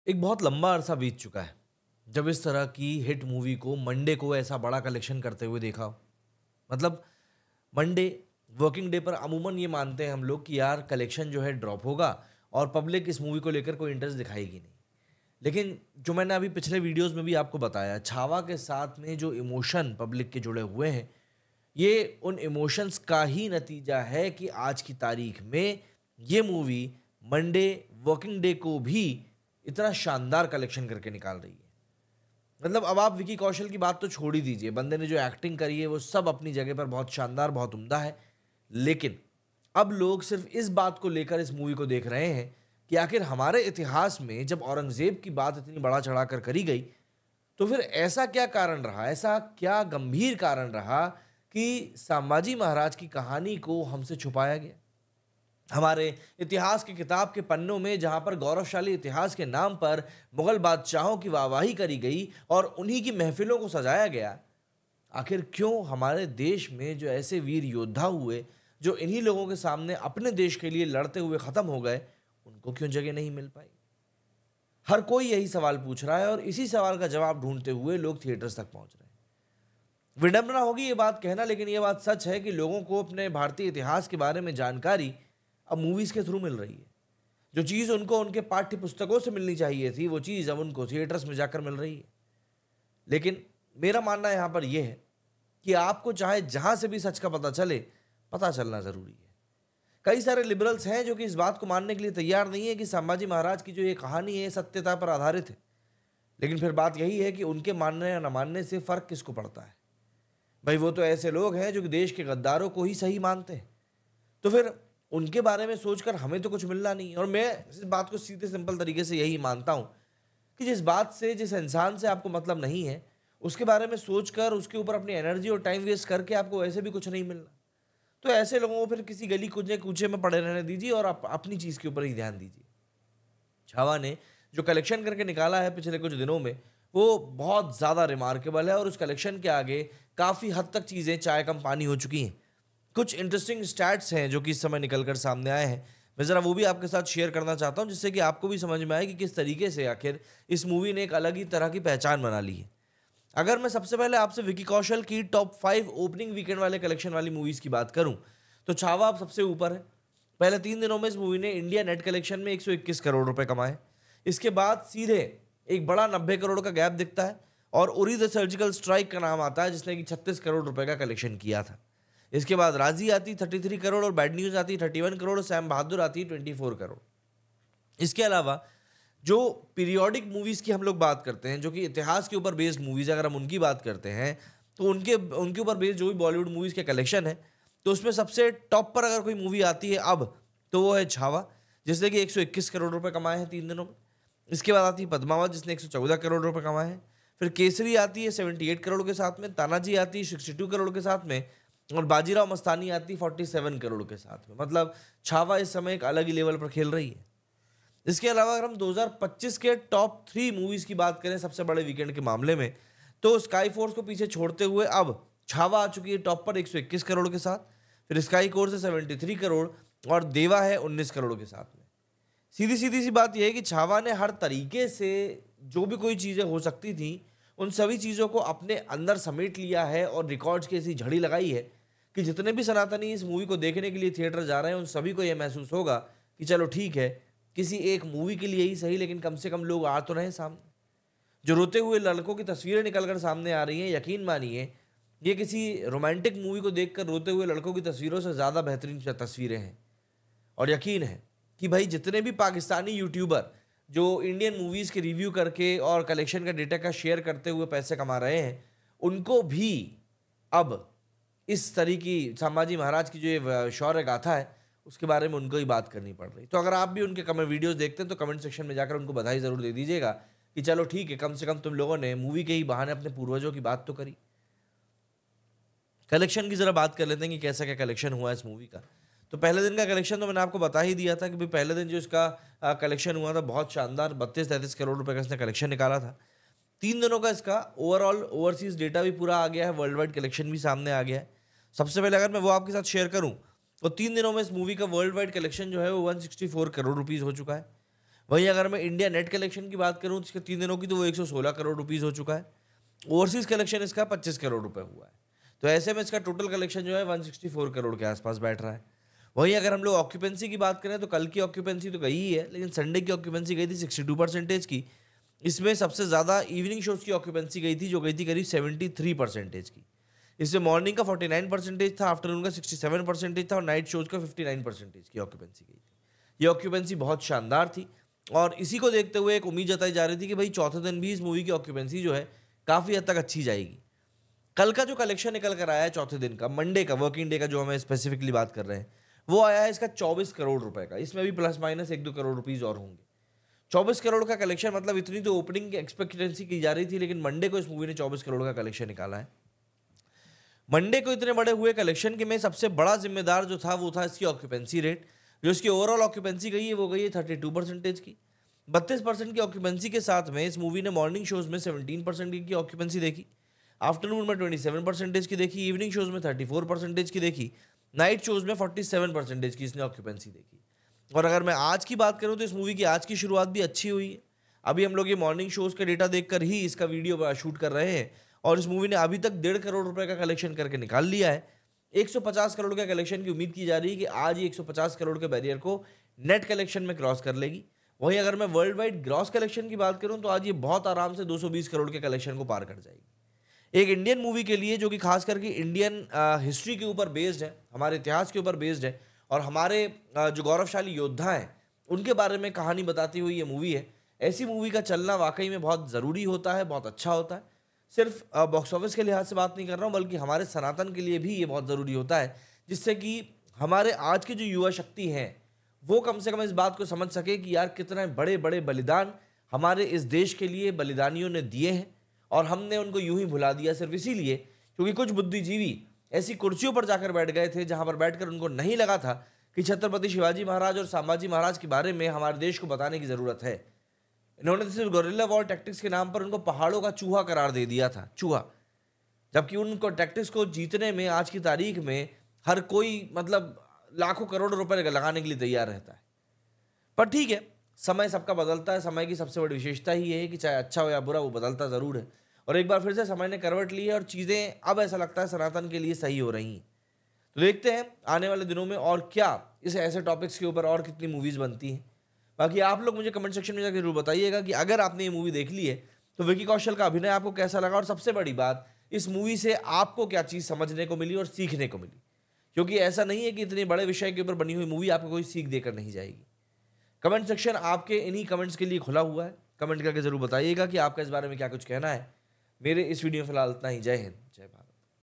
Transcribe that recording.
एक बहुत लंबा अरसा बीत चुका है जब इस तरह की हिट मूवी को मंडे को ऐसा बड़ा कलेक्शन करते हुए देखा हो। मतलब मंडे वर्किंग डे पर अमूमन ये मानते हैं हम लोग कि यार कलेक्शन जो है ड्रॉप होगा और पब्लिक इस मूवी को लेकर कोई इंटरेस्ट दिखाएगी नहीं। लेकिन जो मैंने अभी पिछले वीडियोस में भी आपको बताया, छावा के साथ में जो इमोशन पब्लिक के जुड़े हुए हैं, ये उन इमोशंस का ही नतीजा है कि आज की तारीख में ये मूवी मंडे वर्किंग डे को भी इतना शानदार कलेक्शन करके निकाल रही है। मतलब अब आप विकी कौशल की बात तो छोड़ ही दीजिए, बंदे ने जो एक्टिंग करी है वो सब अपनी जगह पर बहुत शानदार, बहुत उम्दा है। लेकिन अब लोग सिर्फ इस बात को लेकर इस मूवी को देख रहे हैं कि आखिर हमारे इतिहास में जब औरंगजेब की बात इतनी बड़ा चढ़ाकर करी गई, तो फिर ऐसा क्या कारण रहा, ऐसा क्या गंभीर कारण रहा कि संभाजी महाराज की कहानी को हमसे छुपाया गया। हमारे इतिहास की किताब के पन्नों में जहां पर गौरवशाली इतिहास के नाम पर मुगल बादशाहों की वाहवाही करी गई और उन्हीं की महफिलों को सजाया गया, आखिर क्यों हमारे देश में जो ऐसे वीर योद्धा हुए, जो इन्हीं लोगों के सामने अपने देश के लिए लड़ते हुए खत्म हो गए, उनको क्यों जगह नहीं मिल पाई? हर कोई यही सवाल पूछ रहा है और इसी सवाल का जवाब ढूंढते हुए लोग थिएटर्स तक पहुंच रहे हैं। विडंबना होगी ये बात कहना, लेकिन ये बात सच है कि लोगों को अपने भारतीय इतिहास के बारे में जानकारी अब मूवीज के थ्रू मिल रही है। जो चीज़ उनको उनके पाठ्य पुस्तकों से मिलनी चाहिए थी, वो चीज़ अब उनको थिएटर्स में जाकर मिल रही है। लेकिन मेरा मानना यहाँ पर यह है कि आपको चाहे जहां से भी सच का पता चले, पता चलना जरूरी है। कई सारे लिबरल्स हैं जो कि इस बात को मानने के लिए तैयार नहीं है कि संभाजी महाराज की जो ये कहानी है सत्यता पर आधारित है। लेकिन फिर बात यही है कि उनके मानने या न मानने से फर्क किसको पड़ता है? भाई वो तो ऐसे लोग हैं जो कि देश के गद्दारों को ही सही मानते हैं। तो फिर उनके बारे में सोचकर हमें तो कुछ मिलना नहीं है। और मैं इस बात को सीधे सिंपल तरीके से यही मानता हूं कि जिस बात से, जिस इंसान से आपको मतलब नहीं है, उसके बारे में सोचकर उसके ऊपर अपनी एनर्जी और टाइम वेस्ट करके आपको वैसे भी कुछ नहीं मिलना। तो ऐसे लोगों को फिर किसी गली कूचे कूचे में पड़े रहने दीजिए और आप अपनी चीज के ऊपर ही ध्यान दीजिए। छावा ने जो कलेक्शन करके निकाला है पिछले कुछ दिनों में, वो बहुत ज़्यादा रिमार्केबल है और उस कलेक्शन के आगे काफ़ी हद तक चीज़ें चाय कम पानी हो चुकी हैं। कुछ इंटरेस्टिंग स्टैट्स हैं जो कि इस समय निकल कर सामने आए हैं। मैं ज़रा वो भी आपके साथ शेयर करना चाहता हूँ, जिससे कि आपको भी समझ में आए कि किस तरीके से आखिर इस मूवी ने एक अलग ही तरह की पहचान बना ली है। अगर मैं सबसे पहले आपसे विकी कौशल की टॉप 5 ओपनिंग वीकेंड वाले कलेक्शन वाली मूवीज़ की बात करूँ, तो छावा अब सबसे ऊपर है। पहले 3 दिनों में इस मूवी ने इंडिया नेट कलेक्शन में 121 करोड़ रुपए कमाए। इसके बाद सीधे एक बड़ा 90 करोड़ का गैप दिखता है और उरी द सर्जिकल स्ट्राइक का नाम आता है, जिसने कि 36 करोड़ रुपए का कलेक्शन किया था। इसके बाद राजी आती 33 करोड़ और बैड न्यूज आती 31 करोड़ और सैम बहादुर आती 24 करोड़। इसके अलावा जो पीरियोडिक मूवीज की हम लोग बात करते हैं, जो कि इतिहास के ऊपर बेस्ड मूवीज, अगर हम उनकी बात करते हैं, तो उनके उनके ऊपर बेस्ड जो भी बॉलीवुड मूवीज के कलेक्शन है, तो उसमें सबसे टॉप पर अगर कोई मूवी आती है अब, तो वो है छावा, जिसने कि 121 करोड़ रुपए कमाए हैं 3 दिनों में। इसके बाद आती है पद्मावत, जिसने 114 करोड़ रुपए कमाए हैं। फिर केसरी आती है 78 करोड़ के साथ में, तानाजी आती है 62 करोड़ के साथ में, और बाजीराव मस्तानी आती है 47 करोड़ के साथ में। मतलब छावा इस समय एक अलग ही लेवल पर खेल रही है। इसके अलावा अगर हम 2025 के टॉप 3 मूवीज की बात करें सबसे बड़े वीकेंड के मामले में, तो स्काई फोर्स को पीछे छोड़ते हुए अब छावा आ चुकी है टॉप पर 121 करोड़ के साथ। फिर स्काई कोर्स है 73 करोड़ और देवा है 19 करोड़ के साथ में। सीधी सीधी सी बात यह है कि छावा ने हर तरीके से जो भी कोई चीज़ें हो सकती थी, उन सभी चीज़ों को अपने अंदर समेट लिया है और रिकॉर्ड्स की ऐसी झड़ी लगाई है कि जितने भी सनातनी इस मूवी को देखने के लिए थिएटर जा रहे हैं, उन सभी को यह महसूस होगा कि चलो ठीक है, किसी एक मूवी के लिए ही सही, लेकिन कम से कम लोग आ तो रहे सामने। जो रोते हुए लड़कों की तस्वीरें निकलकर सामने आ रही हैं, यकीन मानिए ये किसी रोमांटिक मूवी को देखकर रोते हुए लड़कों की तस्वीरों से ज़्यादा बेहतरीन तस्वीरें हैं। और यकीन है कि भाई जितने भी पाकिस्तानी यूट्यूबर जो इंडियन मूवीज़ के रिव्यू करके और कलेक्शन का डेटा का शेयर करते हुए पैसे कमा रहे हैं, उनको भी अब इस तरह की संभाजी महाराज की जो ये शौर्य गाथा है, उसके बारे में उनको ही बात करनी पड़ रही। तो अगर आप भी उनके कमेंट वीडियोस देखते हैं, तो कमेंट सेक्शन में जाकर उनको बधाई ज़रूर दे दीजिएगा कि चलो ठीक है, कम से कम तुम लोगों ने मूवी के ही बहाने अपने पूर्वजों की बात तो करी। कलेक्शन की ज़रा बात कर लेते हैं कि कैसा क्या कलेक्शन हुआ इस मूवी का। तो पहले दिन का कलेक्शन तो मैंने आपको बता ही दिया था कि भाई पहले दिन जो इसका कलेक्शन हुआ था बहुत शानदार, 32-33 करोड़ रुपए का इसने कलेक्शन निकाला था। 3 दिनों का इसका ओवरऑल ओवरसीज डेटा भी पूरा आ गया है, वर्ल्ड वाइड कलेक्शन भी सामने आ गया है। सबसे पहले अगर मैं वो आपके साथ शेयर करूं, तो 3 दिनों में इस मूवी का वर्ल्ड वाइड कलेक्शन जो है वो 164 करोड़ रुपीज़ हो चुका है। वहीं अगर मैं इंडिया नेट कलेक्शन की बात करूं इसके 3 दिनों की, तो वो 116 करोड़ रुपीस हो चुका है। ओवरसीज कलेक्शन इसका 25 करोड़ रुपए हुआ है। तो ऐसे में इसका टोटल कलेक्शन जो है 164 करोड़ के आसपास बैठ रहा है। वहीं अगर हम लोग ऑक्यूपेंसी की बात करें तो कल की ऑक्यूपेंसी तो गई ही है, लेकिन संडे की ऑक्यूपेंसी गई थी 62% की। इसमें सबसे ज़्यादा इवनिंग शोज की ऑक्यूपेंसी गई थी, जो गई थी करीब 73% की। इसमें मॉर्निंग का 49% था, आफ्टरनून का 67% था और नाइट शोज का 59% की ऑक्यूपेंसी गई थी। ये ऑक्यूपेंसी बहुत शानदार थी और इसी को देखते हुए एक उम्मीद जताई जा रही थी कि भाई चौथे दिन भी इस मूवी की ऑक्यूपेंसी जो है काफ़ी हद तक अच्छी जाएगी। कल का जो कलेक्शन निकल कर आया है चौथे दिन का, मंडे का, वर्किंग डे का, जो हमें स्पेसिफिकली बात कर रहे हैं, वो आया है इसका 24 करोड़ रुपए का। इसमें भी प्लस माइनस 1-2 करोड़ रुपीज और होंगे। 24 करोड़ का कलेक्शन, मतलब इतनी तो ओपनिंग की एक्सपेक्टेंसी की जा रही थी, लेकिन मंडे को इस मूवी ने 24 करोड़ का कलेक्शन निकाला है। मंडे को इतने बड़े हुए कलेक्शन के में सबसे बड़ा जिम्मेदार जो था वो था इसकी ऑक्यूपेंसी रेट। जो इसकी ओवरऑल ऑक्यूपेंसी गई है वो गई है 32% की। 32% की ऑक्यूपेंसी के साथ में इस मूवी ने मॉर्निंग शोज में 17% की ऑक्यूपेंसी देखी, आफ्टरनून में 27% की देखी, इवनिंग शोज में 34% की देखी, नाइट शोज में 47% की इसने ऑक्यूपेंसी देखी। और अगर मैं आज की बात करूं तो इस मूवी की आज की शुरुआत भी अच्छी हुई है। अभी हम लोग ये मॉर्निंग शोज का डेटा देखकर ही इसका वीडियो शूट कर रहे हैं और इस मूवी ने अभी तक 1.5 करोड़ रुपए का कलेक्शन करके निकाल लिया है। 150 करोड़ का कलेक्शन की उम्मीद की जा रही है कि आज ही 150 करोड़ के बैरियर को नेट कलेक्शन में क्रॉस कर लेगी। वहीं अगर मैं वर्ल्ड वाइड ग्रॉस कलेक्शन की बात करूं तो आज ये बहुत आराम से 220 करोड़ के कलेक्शन को पार कर जाएगी। एक इंडियन मूवी के लिए जो कि खास करके इंडियन हिस्ट्री के ऊपर बेस्ड है, हमारे इतिहास के ऊपर बेस्ड है और हमारे जो गौरवशाली योद्धा हैं उनके बारे में कहानी बताती हुई ये मूवी है। ऐसी मूवी का चलना वाकई में बहुत ज़रूरी होता है, बहुत अच्छा होता है। सिर्फ बॉक्स ऑफिस के लिहाज से बात नहीं कर रहा हूँ, बल्कि हमारे सनातन के लिए भी ये बहुत ज़रूरी होता है, जिससे कि हमारे आज की जो युवा शक्ति हैं वो कम से कम इस बात को समझ सके कि यार कितने बड़े बड़े बलिदान हमारे इस देश के लिए बलिदानियों ने दिए हैं और हमने उनको यूं ही भुला दिया सिर्फ इसीलिए क्योंकि कुछ बुद्धिजीवी ऐसी कुर्सियों पर जाकर बैठ गए थे जहां पर बैठकर उनको नहीं लगा था कि छत्रपति शिवाजी महाराज और संभाजी महाराज के बारे में हमारे देश को बताने की ज़रूरत है। इन्होंने तो सिर्फ गोरिल्ला वॉर टैक्टिक्स के नाम पर उनको पहाड़ों का चूहा करार दे दिया था, चूहा, जबकि उनको टैक्टिक्स को जीतने में आज की तारीख में हर कोई मतलब लाखों करोड़ रुपए लगाने के लिए तैयार रहता है। पर ठीक है, समय सबका बदलता है। समय की सबसे बड़ी विशेषता ही है कि चाहे अच्छा हो या बुरा वो बदलता ज़रूर है और एक बार फिर से समय ने करवट ली है और चीज़ें अब ऐसा लगता है सनातन के लिए सही हो रही हैं। तो देखते हैं आने वाले दिनों में और क्या इस ऐसे टॉपिक्स के ऊपर और कितनी मूवीज़ बनती हैं। बाकी आप लोग मुझे कमेंट सेक्शन में जाकर जरूर बताइएगा कि अगर आपने ये मूवी देख ली है तो विकी कौशल का अभिनय आपको कैसा लगा और सबसे बड़ी बात, इस मूवी से आपको क्या चीज़ समझने को मिली और सीखने को मिली। क्योंकि ऐसा नहीं है कि इतने बड़े विषय के ऊपर बनी हुई मूवी आपको कोई सीख देकर नहीं जाएगी। कमेंट सेक्शन आपके इन्हीं कमेंट्स के लिए खुला हुआ है। कमेंट करके जरूर बताइएगा कि आपका इस बारे में क्या कुछ कहना है। मेरे इस वीडियो में फिलहाल इतना ही। जय हिंद, जय भारत।